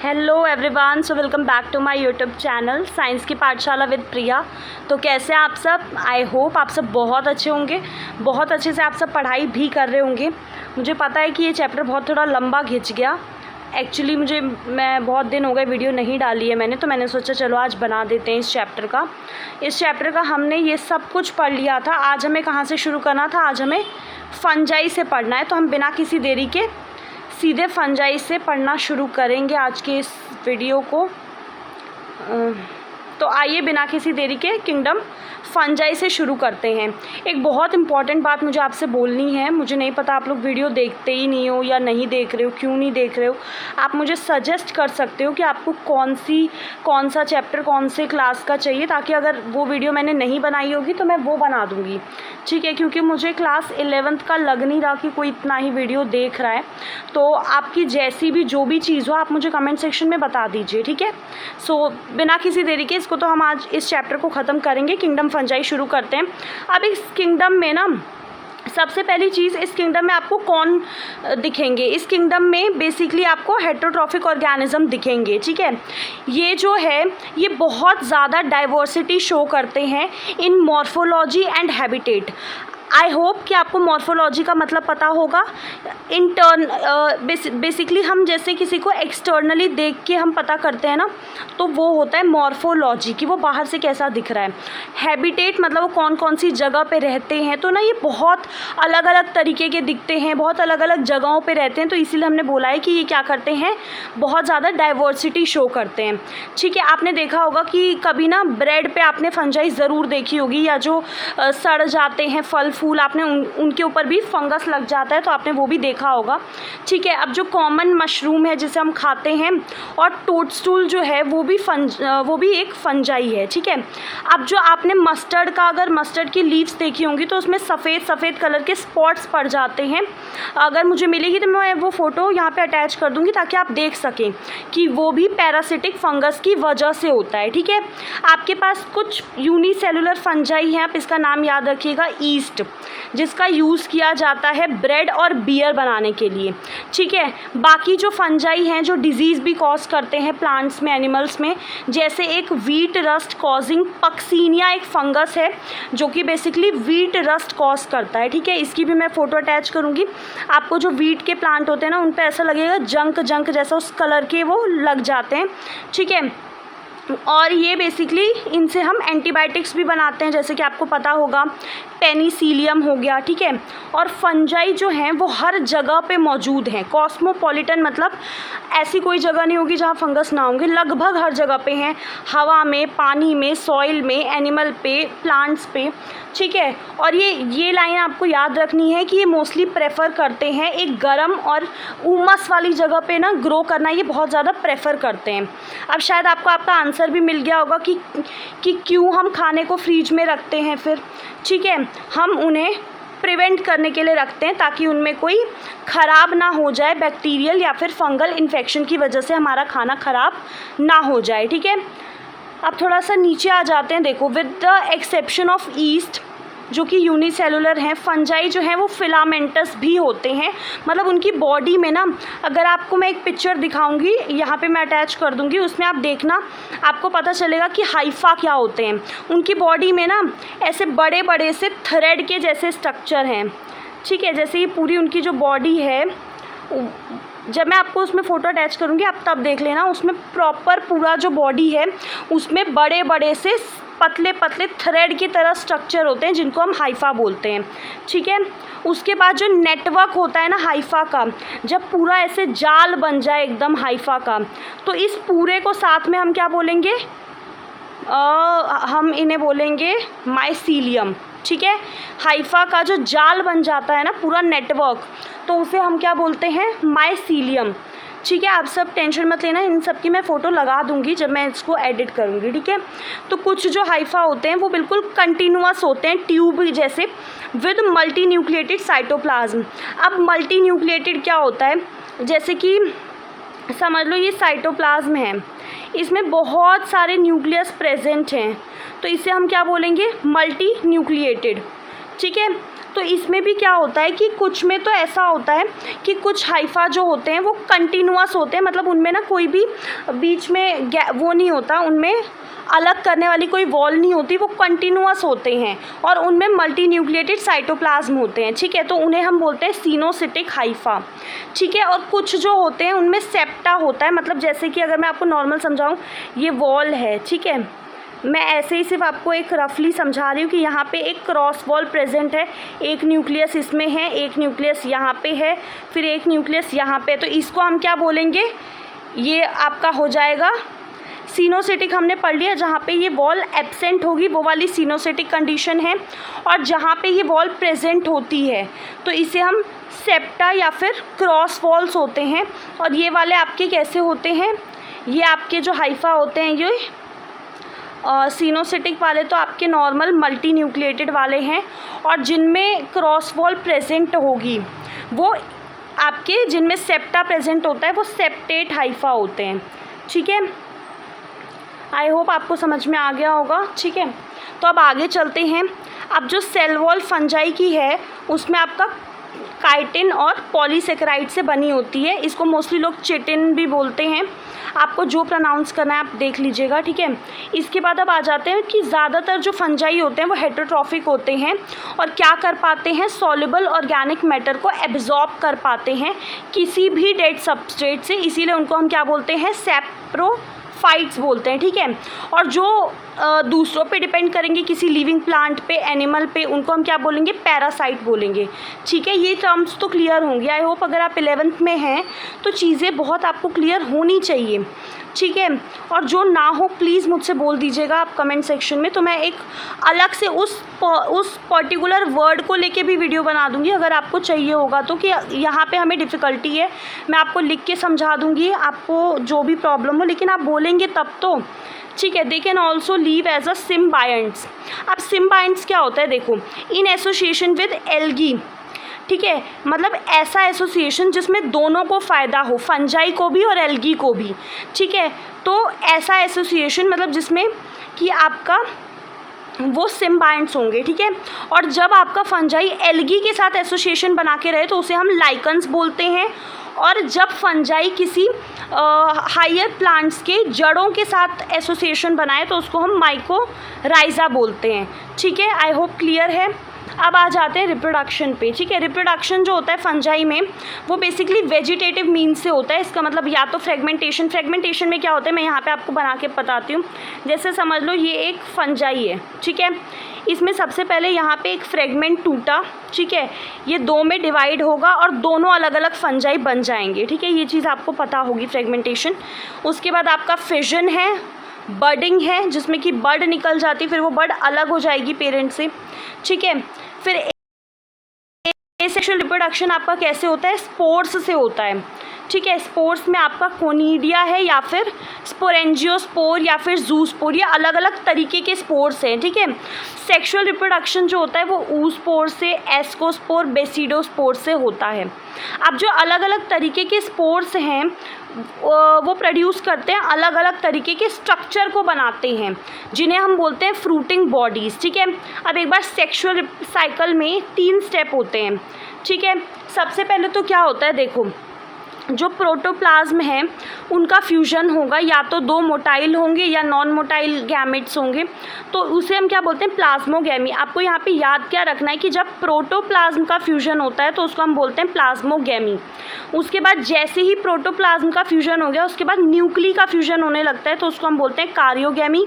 Hello everyone, so welcome back to my YouTube channel science की पाठशाला with प्रिया। तो कैसे आप सब? आई होप आप सब बहुत अच्छे होंगे, बहुत अच्छे से आप सब पढ़ाई भी कर रहे होंगे। मुझे पता है कि ये चैप्टर बहुत थोड़ा लंबा खिंच गया। एक्चुअली मैं बहुत दिन हो गए वीडियो नहीं डाली है मैंने, तो मैंने सोचा चलो आज बना देते हैं इस चैप्टर का। हमने ये सब कुछ पढ़ लिया था। आज हमें कहाँ से शुरू करना था? आज हमें फंजाई से पढ़ना है। तो हम बिना किसी देरी के सीधे फंजाई से पढ़ना शुरू करेंगे आज के इस वीडियो को। तो आइए बिना किसी देरी के किंगडम फंजाई से शुरू करते हैं। एक बहुत इंपॉर्टेंट बात मुझे आपसे बोलनी है। मुझे नहीं पता आप लोग वीडियो देखते ही नहीं हो या नहीं देख रहे हो, क्यों नहीं देख रहे हो। आप मुझे सजेस्ट कर सकते हो कि आपको कौन सा चैप्टर कौन से क्लास का चाहिए, ताकि अगर वो वीडियो मैंने नहीं बनाई होगी तो मैं वो बना दूँगी, ठीक है। क्योंकि मुझे क्लास 11th का लग नहीं रहा कि कोई इतना ही वीडियो देख रहा है। तो आपकी जैसी भी जो भी चीज़ हो आप मुझे कमेंट सेक्शन में बता दीजिए, ठीक है। सो बिना किसी देरी के इसको तो हम आज इस चैप्टर को ख़त्म करेंगे। किंगडम फंजाई शुरू करते हैं। अब इस किंगडम में ना सबसे पहली चीज़, इस किंगडम में आपको कौन दिखेंगे? इस किंगडम में बेसिकली आपको हेटेरोट्रॉफिक ऑर्गेनिज्म दिखेंगे, ठीक है। ये जो है ये बहुत ज़्यादा डाइवर्सिटी शो करते हैं in morphology and habitat. I hope कि आपको मॉर्फोलॉजी का मतलब पता होगा। बेसिकली हम जैसे किसी को एक्सटर्नली देख के हम पता करते हैं ना, तो वो होता है मॉर्फोलॉजी, कि वो बाहर से कैसा दिख रहा है। हैबिटेट मतलब वो कौन कौन सी जगह पे रहते हैं। तो ना ये बहुत अलग अलग तरीके के दिखते हैं, बहुत अलग अलग जगहों पे रहते हैं। तो इसीलिए हमने बोला है कि ये क्या करते हैं, बहुत ज़्यादा डाइवर्सिटी शो करते हैं, ठीक है। आपने देखा होगा कि कभी ना ब्रेड पे आपने फंजाई ज़रूर देखी होगी, या जो सड़ जाते हैं फल फूल, आपने उनके ऊपर भी फंगस लग जाता है, तो आपने वो भी देखा होगा, ठीक है। अब जो कॉमन मशरूम है जिसे हम खाते हैं, और टोडस्टूल जो है वो भी एक फंजाई है, ठीक है। अब जो आपने मस्टर्ड का, अगर मस्टर्ड की लीव्स देखी होंगी तो उसमें सफ़ेद कलर के स्पॉट्स पड़ जाते हैं। अगर मुझे मिलेगी तो मैं वो फ़ोटो यहाँ पे अटैच कर दूँगी, ताकि आप देख सकें कि वो भी पैरासिटिक फंगस की वजह से होता है, ठीक है। आपके पास कुछ यूनिसेलुलर फंजाई हैं, आप इसका नाम याद रखिएगा, ईस्ट, जिसका यूज़ किया जाता है ब्रेड और बियर बनाने के लिए, ठीक है। बाकी जो फंजाई हैं जो डिजीज़ भी कॉज करते हैं प्लांट्स में, एनिमल्स में, जैसे एक वीट रस्ट कॉजिंग पक्सीनिया एक फंगस है जो कि बेसिकली वीट रस्ट कॉज करता है, ठीक है। इसकी भी मैं फ़ोटो अटैच करूँगी। आपको जो वीट के प्लांट होते हैं ना, उन पर ऐसा लगेगा जंक जैसा उस कलर के वो लग जाते हैं, ठीक है। और ये बेसिकली इनसे हम एंटीबायोटिक्स भी बनाते हैं, जैसे कि आपको पता होगा पेनिसिलियम हो गया, ठीक है। और फंजाई जो हैं वो हर जगह पे मौजूद हैं। कॉस्मोपॉलिटन मतलब ऐसी कोई जगह नहीं होगी जहाँ फंगस ना होंगे, लगभग हर जगह पे हैं, हवा में, पानी में, सॉइल में, एनिमल पे, प्लांट्स पे, ठीक है। और ये लाइन आपको याद रखनी है कि ये मोस्टली प्रेफर करते हैं एक गर्म और उमस वाली जगह पे ना ग्रो करना, ये बहुत ज़्यादा प्रेफर करते हैं। अब शायद आपको आपका आंसर भी मिल गया होगा कि क्यों हम खाने को फ्रीज में रखते हैं फिर, ठीक है। हम उन्हें प्रिवेंट करने के लिए रखते हैं, ताकि उनमें कोई ख़राब ना हो जाए, बैक्टीरियल या फिर फंगल इन्फेक्शन की वजह से हमारा खाना ख़राब ना हो जाए, ठीक है। अब थोड़ा सा नीचे आ जाते हैं। देखो, with the exception of east जो कि यूनिसेलुलर हैं, फंजाई जो हैं वो फिलामेंटस भी होते हैं। मतलब उनकी बॉडी में ना, अगर आपको मैं एक पिक्चर दिखाऊंगी, यहाँ पे मैं अटैच कर दूंगी, उसमें आप देखना, आपको पता चलेगा कि हाइफा क्या होते हैं। उनकी बॉडी में ना ऐसे बड़े बड़े से थ्रेड के जैसे स्ट्रक्चर हैं, ठीक है। जैसे ये पूरी उनकी जो बॉडी है, जब मैं आपको उसमें फ़ोटो अटैच करूँगी आप तब देख लेना, उसमें प्रॉपर पूरा जो बॉडी है उसमें बड़े बड़े से पतले पतले थ्रेड की तरह स्ट्रक्चर होते हैं, जिनको हम हाइफा बोलते हैं, ठीक है। उसके बाद जो नेटवर्क होता है ना हाइफा का, जब पूरा ऐसे जाल बन जाए एकदम हाइफा का, तो इस पूरे को साथ में हम क्या बोलेंगे? हम इन्हें बोलेंगे माइसीलियम, ठीक है। हाइफा का जो जाल बन जाता है ना पूरा नेटवर्क, तो उसे हम क्या बोलते हैं? माइसीलियम, ठीक है। आप सब टेंशन मत लेना, इन सब की मैं फ़ोटो लगा दूंगी जब मैं इसको एडिट करूंगी, ठीक है। तो कुछ जो हाइफा होते हैं वो बिल्कुल कंटिन्यूअस होते हैं, ट्यूब जैसे, विद मल्टी न्यूक्लिएटेड साइटोप्लाज्म। अब मल्टी न्यूक्लिएटेड क्या होता है? जैसे कि समझ लो ये साइटोप्लाज्म है, इसमें बहुत सारे न्यूक्लियस प्रेजेंट हैं, तो इसे हम क्या बोलेंगे? मल्टी न्यूक्लिएटेड, ठीक है। तो इसमें भी क्या होता है कि कुछ में तो ऐसा होता है कि कुछ हाइफा जो होते हैं वो कंटिन्यूअस होते हैं, मतलब उनमें ना कोई भी बीच में वो नहीं होता, उनमें अलग करने वाली कोई वॉल नहीं होती, वो कंटिन्यूअस होते हैं और उनमें मल्टी न्यूक्लिएटेड साइटोप्लाज्म होते हैं, ठीक है। तो उन्हें हम बोलते हैं सिनोसिटिक हाइफा, ठीक है। और कुछ जो होते हैं उनमें सेप्टा होता है, मतलब जैसे कि अगर मैं आपको नॉर्मल समझाऊँ, ये वॉल है, ठीक है, मैं ऐसे ही सिर्फ आपको एक रफली समझा रही हूँ कि यहाँ पे एक क्रॉस वॉल प्रेजेंट है, एक न्यूक्लियस इसमें है, एक न्यूक्लियस यहाँ पे है, फिर एक न्यूक्लियस यहाँ पे, तो इसको हम क्या बोलेंगे, ये आपका हो जाएगा सिनोसिटिक। हमने पढ़ लिया, जहाँ पे ये वॉल एब्सेंट होगी वो वाली सिनोसिटिक कंडीशन है, और जहाँ पे ये वॉल प्रेजेंट होती है तो इसे हम सेप्टा या फिर क्रॉस वॉल्स होते हैं। और ये वाले आपके कैसे होते हैं, ये आपके जो हाइफा होते हैं ये सिनोसिटिक वाले तो आपके नॉर्मल मल्टी न्यूक्लिएटेड वाले हैं, और जिनमें क्रॉस वॉल प्रेजेंट होगी वो आपके, जिनमें सेप्टा प्रेजेंट होता है वो सेप्टेट हाइफा होते हैं, ठीक है। आई होप आपको समझ में आ गया होगा, ठीक है। तो अब आगे चलते हैं। अब जो सेल वॉल फंजाई की है उसमें आपका काइटिन और पॉलीसेकेराइड से बनी होती है, इसको मोस्टली लोग चिटिन भी बोलते हैं, आपको जो प्रोनाउंस करना है आप देख लीजिएगा, ठीक है। इसके बाद अब आ जाते हैं कि ज़्यादातर जो फंजाई होते हैं वो हेटेरोट्रॉफिक होते हैं और क्या कर पाते हैं, सॉल्युबल ऑर्गेनिक मैटर को एब्जॉर्ब कर पाते हैं किसी भी डेड सबस्ट्रेट से, इसीलिए उनको हम क्या बोलते हैं, सैप्रोफाइट्स बोलते हैं, ठीक है। और जो दूसरों पे डिपेंड करेंगे, किसी लिविंग प्लांट पे, एनिमल पे, उनको हम क्या बोलेंगे, पैरासाइट बोलेंगे, ठीक है। ये टर्म्स तो क्लियर होंगे। आई होप अगर आप 11th में हैं तो चीज़ें बहुत आपको क्लियर होनी चाहिए, ठीक है। और जो ना हो प्लीज़ मुझसे बोल दीजिएगा आप कमेंट सेक्शन में, तो मैं एक अलग से उस पर्टिकुलर वर्ड को लेके भी वीडियो बना दूंगी अगर आपको चाहिए होगा तो, कि यहाँ पे हमें डिफ़िकल्टी है, मैं आपको लिख के समझा दूंगी, आपको जो भी प्रॉब्लम हो, लेकिन आप बोलेंगे तब तो, ठीक है। They can also live as a symbionts. अब सिम्बायंट्स क्या होता है, देखो, इन एसोसिएशन विद एल्गी, ठीक है, मतलब ऐसा एसोसिएशन जिसमें दोनों को फ़ायदा हो, फंजाई को भी और एल्गी को भी, ठीक है। तो ऐसा एसोसिएशन मतलब जिसमें कि आपका वो सिम्बायंट्स होंगे, ठीक है। और जब आपका फंजाई एल्गी के साथ एसोसिएशन बना के रहे तो उसे हम लाइकन्स बोलते हैं, और जब फंजाई किसी हायर प्लांट्स के जड़ों के साथ एसोसिएशन बनाए तो उसको हम माइकोराइजा बोलते हैं, ठीक है। आई होप क्लियर है। अब आ जाते हैं रिप्रोडक्शन पे, ठीक है। रिप्रोडक्शन जो होता है फंजाई में वो बेसिकली वेजिटेटिव मीन्स से होता है, इसका मतलब या तो फ्रेगमेंटेशन में क्या होता है मैं यहाँ पे आपको बना के बताती हूँ। जैसे समझ लो ये एक फंजाई है, ठीक है, इसमें सबसे पहले यहाँ पे एक फ्रेगमेंट टूटा, ठीक है, ये दो में डिवाइड होगा और दोनों अलग अलग फंजाई बन जाएंगे, ठीक है, ये चीज़ आपको पता होगी फ्रेगमेंटेशन। उसके बाद आपका फिजन है, बर्डिंग है जिसमें कि बर्ड निकल जाती है, फिर वो बर्ड अलग हो जाएगी पेरेंट से, ठीक है। फिर एसेक्सुअल रिप्रोडक्शन आपका कैसे होता है, स्पोर्स से होता है, ठीक है। स्पोर्स में आपका कोनिडिया है या फिर स्पोरेंजियोस्पोर या फिर जूस्पोर, ये अलग अलग तरीके के स्पोर्स हैं, ठीक है। सेक्सुअल रिप्रोडक्शन जो होता है वो ऊस्पोर से, एस्कोस्पोर, बेसिडोस्पोर से होता है। अब जो अलग अलग तरीके के स्पोर्स हैं वो प्रोड्यूस करते हैं अलग अलग तरीके के स्ट्रक्चर को बनाते हैं, जिन्हें हम बोलते हैं फ्रूटिंग बॉडीज़, ठीक है। अब एक बार सेक्सुअल साइकिल में 3 स्टेप होते हैं, ठीक है। सबसे पहले तो क्या होता है, देखो, जो प्रोटोप्लाज्म है उनका फ्यूजन होगा, या तो 2 मोटाइल होंगे या नॉन मोटाइल गैमेट्स होंगे, तो उसे हम क्या बोलते हैं, प्लाज्मोगैमी। आपको यहाँ पे याद क्या रखना है कि जब प्रोटोप्लाज्म का फ्यूजन होता है तो उसको हम बोलते हैं प्लाज्मोगैमी। उसके बाद जैसे ही प्रोटोप्लाज्म का फ्यूजन हो गया उसके बाद न्यूक्ली का फ्यूजन होने लगता है तो उसको हम बोलते हैं कारियोगैमी।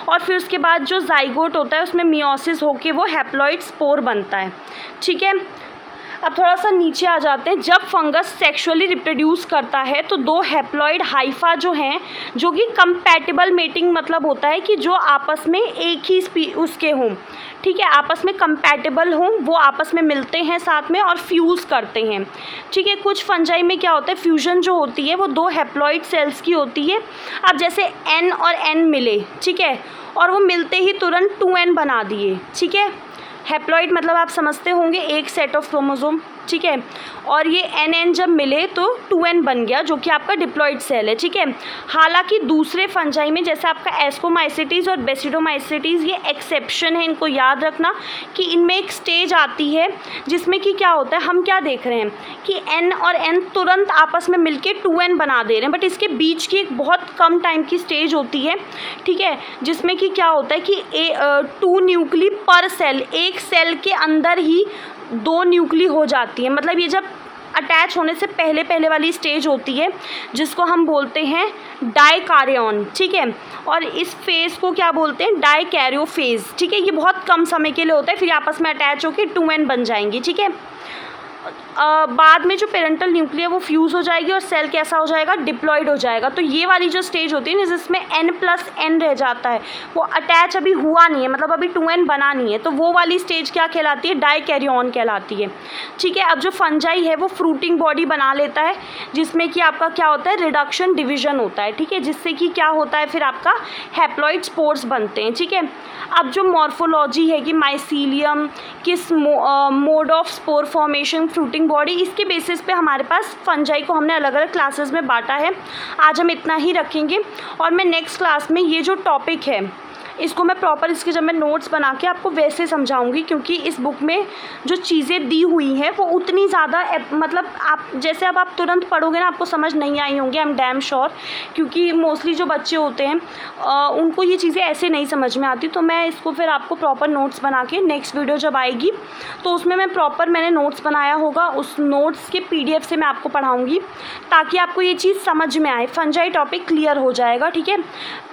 और फिर उसके बाद जो जाइगोट होता है उसमें मियोसिस होके वो हैप्लॉइड स्पोर बनता है, ठीक है। अब थोड़ा सा नीचे आ जाते हैं। जब फंगस सेक्सुअली रिप्रोड्यूस करता है तो 2 हैप्लॉइड हाइफा जो हैं, जो कि कंपैटिबल मेटिंग मतलब होता है कि जो आपस में एक ही उसके हों, ठीक है, आपस में कंपैटिबल हों, वो आपस में मिलते हैं साथ में और फ्यूज़ करते हैं, ठीक है। कुछ फंजाई में क्या होता है, फ्यूजन जो होती है वो 2 हैप्लॉइड सेल्स की होती है। अब जैसे N और N मिले, ठीक है, और वो मिलते ही तुरंत 2N बना दिए, ठीक है, हैप्लॉइड मतलब आप समझते होंगे एक सेट ऑफ क्रोमोसोम, ठीक है। और ये NN जब मिले तो 2N बन गया, जो कि आपका डिप्लॉइड सेल है, ठीक है। हालांकि दूसरे फंजाई में जैसे आपका एस्कोमाइसिटीज और बेसिडोमाइसिटीज ये एक्सेप्शन है, इनको याद रखना कि इनमें एक स्टेज आती है जिसमें कि क्या होता है, हम क्या देख रहे हैं कि N और N तुरंत आपस में मिलके 2N बना दे रहे हैं, बट इसके बीच की एक बहुत कम टाइम की स्टेज होती है, ठीक है, जिसमें कि क्या होता है कि 2 न्यूक्ली पर सेल, एक सेल के अंदर ही 2 न्यूक्ली हो जाती है। मतलब ये जब अटैच होने से पहले वाली स्टेज होती है जिसको हम बोलते हैं डाइकैरियन, ठीक है। और इस फेज़ को क्या बोलते हैं, डाइकैरियोफेज, ठीक है। ये बहुत कम समय के लिए होता है, फिर आपस में अटैच होकर 2N बन जाएंगी, ठीक है। बाद में जो पेरेंटल न्यूक्लिया वो फ्यूज़ हो जाएगी और सेल कैसा हो जाएगा, डिप्लॉइड हो जाएगा। तो ये वाली जो स्टेज होती है ना जिसमें N+N रह जाता है, वो अटैच अभी हुआ नहीं है, मतलब अभी 2N बना नहीं है, तो वो वाली स्टेज क्या कहलाती है, डाइकैरियन कहलाती है, ठीक है। अब जो फंजाई है वो फ्रूटिंग बॉडी बना लेता है जिसमें कि आपका क्या होता है, रिडक्शन डिवीजन होता है, ठीक है, जिससे कि क्या होता है, फिर आपका हैप्लॉइड स्पोर्स बनते हैं, ठीक है। अब जो मॉर्फोलॉजी है कि माइसीलियम किस mode of spore formation, fruiting body, इसके बेसिस पे हमारे पास फंजाई को हमने अलग अलग क्लासेस में बांटा है। आज हम इतना ही रखेंगे और मैं नेक्स्ट क्लास में ये जो टॉपिक है इसको मैं प्रॉपर इसके जब मैं नोट्स बना के आपको वैसे समझाऊंगी, क्योंकि इस बुक में जो चीज़ें दी हुई हैं वो उतनी ज़्यादा मतलब आप जैसे अब आप तुरंत पढ़ोगे ना आपको समझ नहीं आई होंगी, आई एम डैम श्योर, क्योंकि मोस्टली जो बच्चे होते हैं उनको ये चीज़ें ऐसे नहीं समझ में आती। तो मैं इसको फिर आपको प्रॉपर नोट्स बना के नेक्स्ट वीडियो जब आएगी तो उसमें मैं प्रॉपर मैंने नोट्स बनाया होगा, उस नोट्स के PDF से मैं आपको पढ़ाऊँगी ताकि आपको ये चीज़ समझ में आए, फंजाई टॉपिक क्लियर हो जाएगा, ठीक है।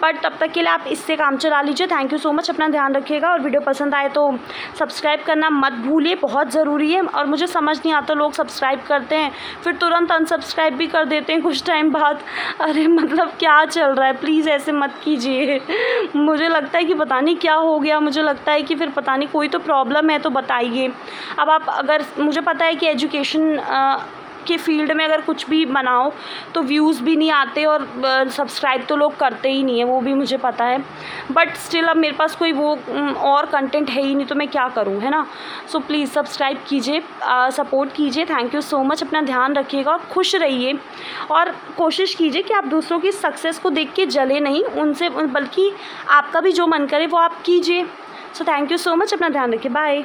बट तब तक के लिए आप इससे काम चला लीजिए। थैंक यू सो मच, अपना ध्यान रखिएगा और वीडियो पसंद आए तो सब्सक्राइब करना मत भूलिए, बहुत ज़रूरी है। और मुझे समझ नहीं आता लोग सब्सक्राइब करते हैं फिर तुरंत अनसब्सक्राइब भी कर देते हैं कुछ टाइम बाद, अरे मतलब क्या चल रहा है, प्लीज़ ऐसे मत कीजिए। मुझे लगता है कि पता नहीं क्या हो गया, मुझे लगता है कि फिर पता नहीं कोई तो प्रॉब्लम है, तो बताइए। अब आप अगर, मुझे पता है कि एजुकेशन के फील्ड में अगर कुछ भी बनाओ तो व्यूज़ भी नहीं आते और सब्सक्राइब तो लोग करते ही नहीं है, वो भी मुझे पता है, बट स्टिल अब मेरे पास कोई वो और कंटेंट है ही नहीं तो मैं क्या करूं, है ना। सो प्लीज़ सब्सक्राइब कीजिए, सपोर्ट कीजिए। थैंक यू सो मच, अपना ध्यान रखिएगा और खुश रहिए और कोशिश कीजिए कि आप दूसरों की सक्सेस को देख के जले नहीं उनसे, बल्कि आपका भी जो मन करे वो आप कीजिए। So thank you so much, अपना ध्यान रखिए, बाय।